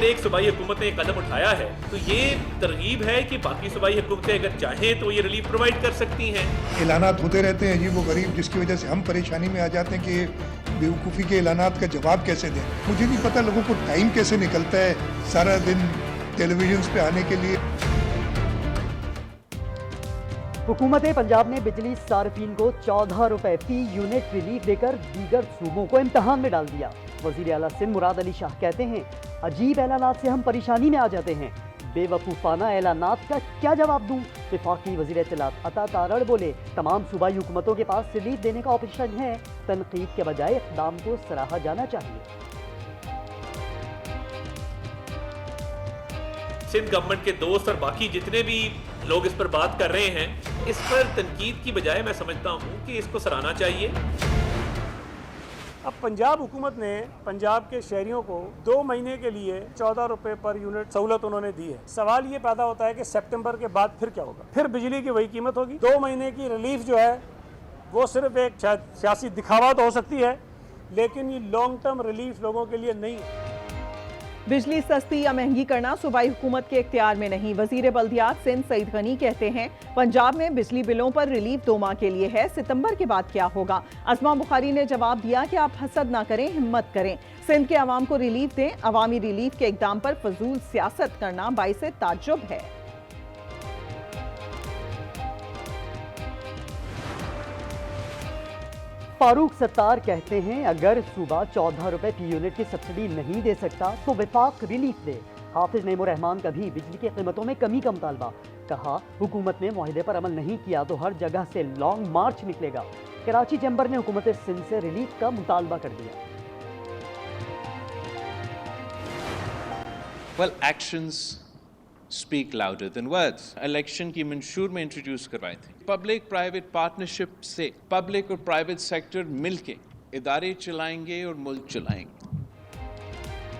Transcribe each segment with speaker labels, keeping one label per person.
Speaker 1: सिंध एक सूबाई हुकूमत ने कदम उठाया है तो ये तरगीब है कि बाकी सूबाई हुकूमतें अगर चाहें तो ये रिलीफ प्रोवाइड कर सकती हैं।
Speaker 2: ऐलानात होते रहते हैं अजीब व गरीब, जिसकी वजह से हम परेशानी में आ जाते हैं कि बेवकूफ़ी के ऐलानात का जवाब कैसे दें। मुझे नहीं पता लोगों को टाइम कैसे निकलता है सारा दिन टेलीविजन पे आने के लिए।
Speaker 3: हुकूमत पंजाब ने बिजली सार्फिन को 14 रुपए फी यूनिट रिलीफ देकर दीगर सूबों को इम्तहान में डाल दिया। वजीर आला सिंध मुराद अली शाह कहते हैं, अजीब ऐलानात से हम परेशानी में आ जाते हैं, बेवकूफ़ाना ऐलानात का क्या जवाब दूं। वफाकी वजीर इत्तलात अता तारड़ बोले, तमाम सूबाई हुकूमतों के पास रिलीफ देने का ऑप्शन है, तनकीद के बजाय इक़दाम को सराहा जाना चाहिए।
Speaker 1: सिंध गवर्नमेंट के दोस्त और बाकी जितने भी लोग इस पर बात कर रहे हैं, इस पर तनकीद की बजाय मैं समझता हूँ कि इसको सराहना चाहिए।
Speaker 4: अब पंजाब हुकूमत ने पंजाब के शहरियों को 2 महीने के लिए 14 रुपए पर यूनिट सहूलत उन्होंने दी है। सवाल ये पैदा होता है कि सितंबर के बाद फिर क्या होगा, फिर बिजली की वही कीमत होगी। 2 महीने की रिलीफ जो है वो सिर्फ एक शायद सियासी दिखावा तो हो सकती है, लेकिन ये लॉन्ग टर्म रिलीफ लोगों के लिए नहीं है।
Speaker 5: बिजली सस्ती या महंगी करना सूबाई हुकूमत के इख्तियार में नहीं। वजीर बल्दियात सिंध सईद गनी कहते हैं, पंजाब में बिजली बिलों पर रिलीफ 2 माह के लिए है, सितंबर के बाद क्या होगा। अजमा बुखारी ने जवाब दिया कि आप हसद ना करें, हिम्मत करें, सिंध के अवाम को रिलीफ दें। अवामी रिलीफ के इकदाम पर फजूल सियासत करना बाइसे ताज्जुब है।
Speaker 3: फारूक सत्तार कहते हैं, अगर सूबा 14 रुपए फी यूनिट की सब्सिडी नहीं दे सकता तो वफाक रिलीफ दे। हाफिज नईमुर रहमान का भी बिजली की कीमतों में कमी का मुतालबा। कहा, हुकूमत ने मुआहदे पर अमल नहीं किया तो हर जगह से लॉन्ग मार्च निकलेगा। कराची चैम्बर ने हुकूमत सिंध से रिलीफ का मुतालबा कर दिया।
Speaker 6: Well, actions speak louder than words. Election की मंशूर में इंट्रोड्यूस करवाए थे। पब्लिक प्राइवेट पार्टनरशिप से पब्लिक और प्राइवेट सेक्टर मिलके इदारे चलाएंगे और मुल्क चलाएंगे।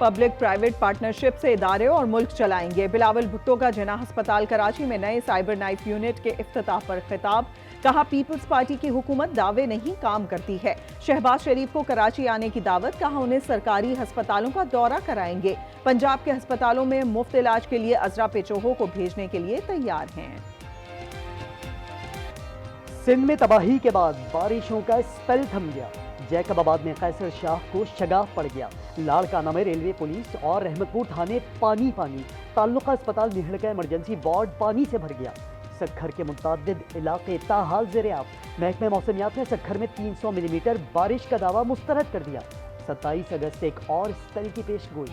Speaker 5: पब्लिक प्राइवेट पार्टनरशिप से इदारे और मुल्क चलाएंगे। बिलावल भुट्टो का जिना अस्पताल कराची में नए साइबर नाइफ यूनिट के इफ्तिताह पर खिताब। कहा, पीपल्स पार्टी की हुकूमत दावे नहीं काम करती है। शहबाज शरीफ को कराची आने की दावत। कहा, उन्हें सरकारी अस्पतालों का दौरा कराएंगे। पंजाब के अस्पतालों में मुफ्त इलाज के लिए अजरा पेचोहो को भेजने के लिए तैयार हैं।
Speaker 3: सिंध में तबाही के बाद बारिशों का स्पेल थम गया। जैकबाबाद में कैसर शाह को शगाफ पड़ गया। लाड़काना में रेलवे पुलिस और रहमतपुर थाने पानी पानी। ताल्लुका अस्पताल निहड़ का इमरजेंसी वार्ड पानी से भर गया। सक्खर के मुतअद्दिद इलाके ताहाल ज़ेर-ए-आब। महकमे मौसमियात ने सक्खर में 300 मिलीमीटर बारिश का दावा मुस्तरद कर दिया। 27 अगस्त से एक और स्पेल की पेशगोई।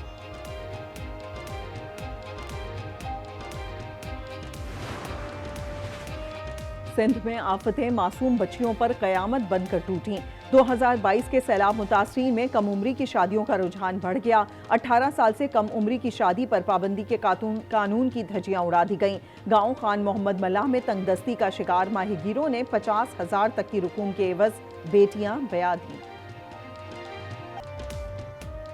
Speaker 5: सिंध में आफतें मासूम बच्चियों पर कयामत बनकर टूटी। 2022 के सैलाब मुतासरीन में कम उम्री की शादियों का रुझान बढ़ गया। 18 साल से कम उम्री की शादी पर पाबंदी के कानून की धज्जियां उड़ा दी गईं। गांव खान मोहम्मद मल्लाह में तंगदस्ती का शिकार माहीगीरों ने 50,000 तक की रकूम के एवज बेटियां बया दी।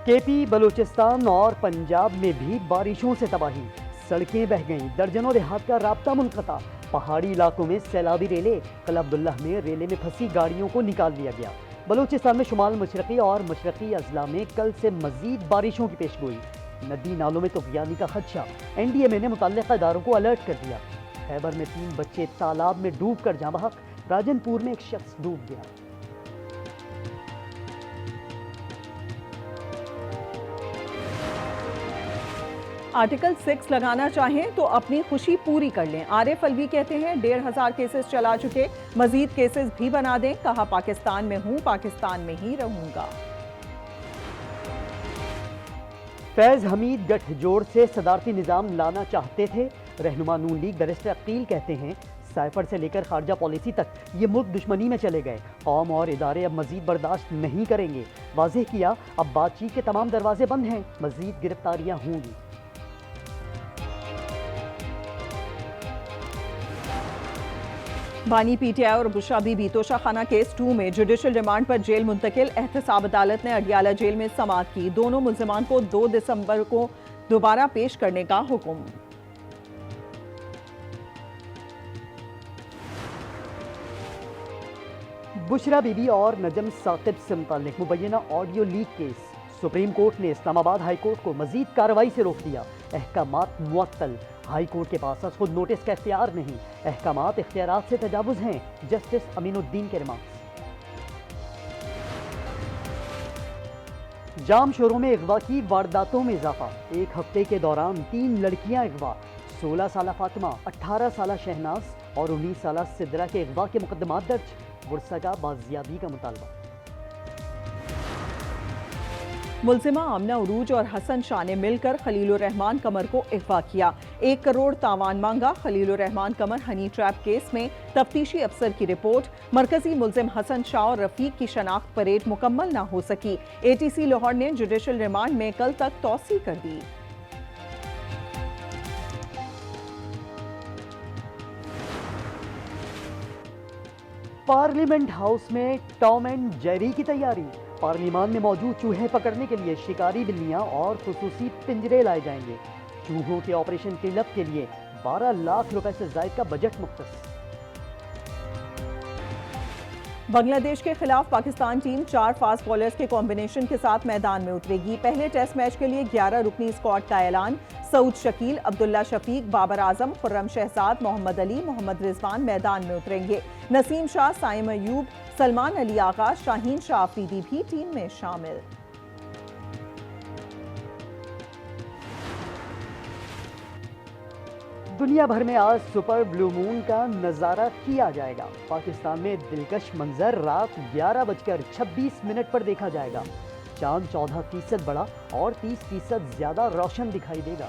Speaker 3: केपी, बलूचिस्तान और पंजाब में भी बारिशों से तबाही। सड़कें बह गईं, दर्जनों देहात का राब्ता मुनक़ता। पहाड़ी इलाकों में सैलाबी रेले। कल अब्दुल्लाह में रेले में फंसी गाड़ियों को निकाल लिया गया। बलूचिस्तान में शुमाल मशरक़ी और मशरक़ी अजला में कल से मजीद बारिशों की पेशगोई। नदी नालों में तुग़यानी का खदशा। NDMA ने मुतल्लिक़ा इदारों को अलर्ट कर दिया। खैबर में 3 बच्चे तालाब में डूब कर जाँ बहक। राजनपुर में एक शख्स डूब गया।
Speaker 5: आर्टिकल 6 लगाना चाहें तो अपनी खुशी पूरी कर लें। आरिफ अलवी कहते हैं, 1,500 केसेस चला चुके, मजीद केसेस भी बना दें। कहा, पाकिस्तान में हूं, पाकिस्तान में ही रहूंगा।
Speaker 3: फैज हमीद गठजोड़ से सदारती निज़ाम लाना चाहते थे। रहनुमा नून लीग बैरिस्टर अकील कहते हैं, साइफर से लेकर खारजा पॉलिसी तक ये मुल्क दुश्मनी में चले गए। कौम और इदारे अब मजीद बर्दाश्त नहीं करेंगे। वाज़ेह किया, अब बातचीत के तमाम दरवाजे बंद हैं, मजीद गिरफ्तारियां होंगी।
Speaker 5: बानी PTI और बुशरा बीबी तोशाखाना केस 2 में जुडिशल रिमांड पर जेल मुंतकिल। एहतसाब अदालत ने अडियाला जेल में समाअत की। दोनों मुल्जिमान को 2 दिसंबर को दोबारा पेश करने का हुक्म।
Speaker 3: बुशरा बीबी और नजम साकिब से मुताल्लिक मुबैना audio leak case supreme court ने इस्लामाबाद हाई कोर्ट को मजीद कार्रवाई से रोक दिया। अहकामात मुअत्तल, हाई कोर्ट के पास खुद नोटिस का इख्तियार नहीं, अहकामात इख्तियारात से तजावुज़ हैं। जस्टिस अमीनुद्दीन के रिमार्क्स। जाम शोरों में अगवा की वारदातों में इजाफा। एक हफ्ते के दौरान 3 लड़कियां अगवा, 16 साला फातिमा, 18 साला शहनाज और 19 साला सिद्रा के अगवा के मुकदमात दर्ज। बुरसा का बाजियाबी का मुतालबा।
Speaker 5: मुल्जिमा आमना उरूज और हसन शाह ने मिलकर खलीलुर रहमान कमर को अगवा किया। 1 करोड़ तावान मांगा। खलीलुर रहमान कमर हनी ट्रैप केस में तफ्तीशी अफसर की रिपोर्ट। मरकजी मुल्जिम हसन शाह और रफीक की शनाख्त परेड मुकम्मल न हो सकी। ATC लाहौर ने जुडिशल रिमांड में कल तक तौसी कर दी।
Speaker 3: पार्लियामेंट हाउस में टॉम एंड जेरी की तैयारी। पार्लियामान में मौजूद चूहे पकड़ने के लिए शिकारी बिल्लियां और खुसूसी पिंजरे लाए जाएंगे। चूहों के ऑपरेशन क्लीनअप के लिए 12 लाख रुपए से जायद का बजट मुख्तस।
Speaker 5: बांग्लादेश के खिलाफ पाकिस्तान टीम 4 फास्ट बॉलर्स के कॉम्बिनेशन के साथ मैदान में उतरेगी। पहले टेस्ट मैच के लिए 11 रुकनी स्क्वाड का ऐलान। सऊद शकील, अब्दुल्ला शफीक, बाबर आजम, खुर्रम शहजाद, मोहम्मद अली, मोहम्मद रिजवान मैदान में उतरेंगे। नसीम शाह, साइम अयूब, सलमान अली आगा, शाहीन शाह अफरीदी भी टीम में शामिल।
Speaker 3: दुनिया भर में आज सुपर ब्लू मून का नज़ारा किया जाएगा। पाकिस्तान में दिलकश मंजर रात 11:26 पर देखा जाएगा। चांद 14% बड़ा और 30% ज्यादा रोशन दिखाई देगा।